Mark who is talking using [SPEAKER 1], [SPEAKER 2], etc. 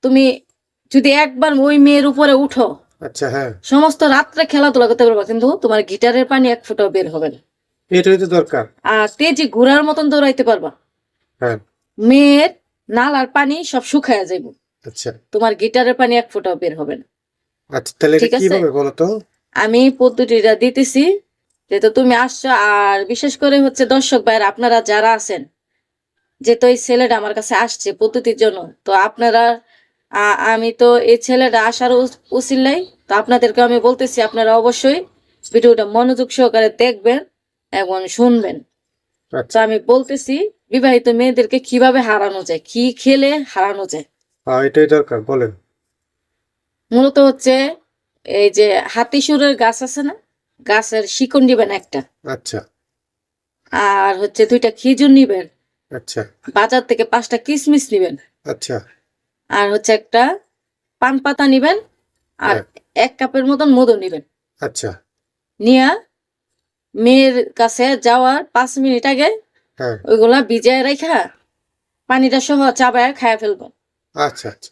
[SPEAKER 1] তুমি যদি একবার ওই মেয়ের উপরে উঠো,
[SPEAKER 2] আচ্ছা, হ্যাঁ,
[SPEAKER 1] সমস্ত রাত্রে খেলাধুলা করতে পারবা, কিন্তু তোমার গিটারের পানি এক ফোঁটাও বের হবে না।
[SPEAKER 2] এটাই তো দরকার।
[SPEAKER 1] আর তেজি ঘোড়ার মতন দৌড়াইতে পারবা।
[SPEAKER 2] হ্যাঁ,
[SPEAKER 1] মেয়ের নালার পানি সব শুকায়া যাইব,
[SPEAKER 2] আচ্ছা,
[SPEAKER 1] তোমার গিটারের পানি এক ফোঁটাও বের হবে না।
[SPEAKER 2] আচ্ছা, তাহলে এটা
[SPEAKER 1] ঠিক আছে,
[SPEAKER 2] কিভাবে বলো তো?
[SPEAKER 1] আমি পদ্ধতিটা দিতেছি, যেহেতু তুমি আসছো। আর বিশেষ করে হচ্ছে দর্শক ভাইয়ের, আপনারা যারা আছেন, যেহেতু এই ছেলেটা আমার কাছে আসছে পদ্ধতির জন্য, তো আপনারা আমি তো এই ছেলেটা আসার উচিল্লাই, তো আপনাদেরকে আমি বলতেছি আপনারা অবশ্যই ভিডিওটা মনোযোগ সহকারে দেখবেন এবং শুনবেন। তো
[SPEAKER 2] আচ্ছা,
[SPEAKER 1] আমি বলতেছি বিবাহিত মেয়েদেরকে কিভাবে হারানো যায়, কি খেলে হারানো যায়।
[SPEAKER 2] হ্যাঁ, এটাই দরকার, বলেন।
[SPEAKER 1] মূলত হচ্ছে এই যে হাতিসুরের গাছ আছে না, গাছের শিকড় নিবেন একটা,
[SPEAKER 2] আচ্ছা,
[SPEAKER 1] আর হচ্ছে 2টা খেজুর নিবেন,
[SPEAKER 2] আচ্ছা,
[SPEAKER 1] বাজার থেকে 5টা কিশমিশ নিবেন,
[SPEAKER 2] আচ্ছা,
[SPEAKER 1] আর হচ্ছে একটা পান পাতা নিবেন, আর
[SPEAKER 2] হ্যাঁ,
[SPEAKER 1] 1 কাপের মতন মধু নিবেন।
[SPEAKER 2] আচ্ছা,
[SPEAKER 1] নিয়া মেয়ের কাছে যাওয়ার 5 মিনিট আগে
[SPEAKER 2] হ্যাঁ,
[SPEAKER 1] ওইগুলা ভিজায় রাখা পানিটা সহ চাবায় খায়া ফেলবো।
[SPEAKER 2] আচ্ছা, আচ্ছা,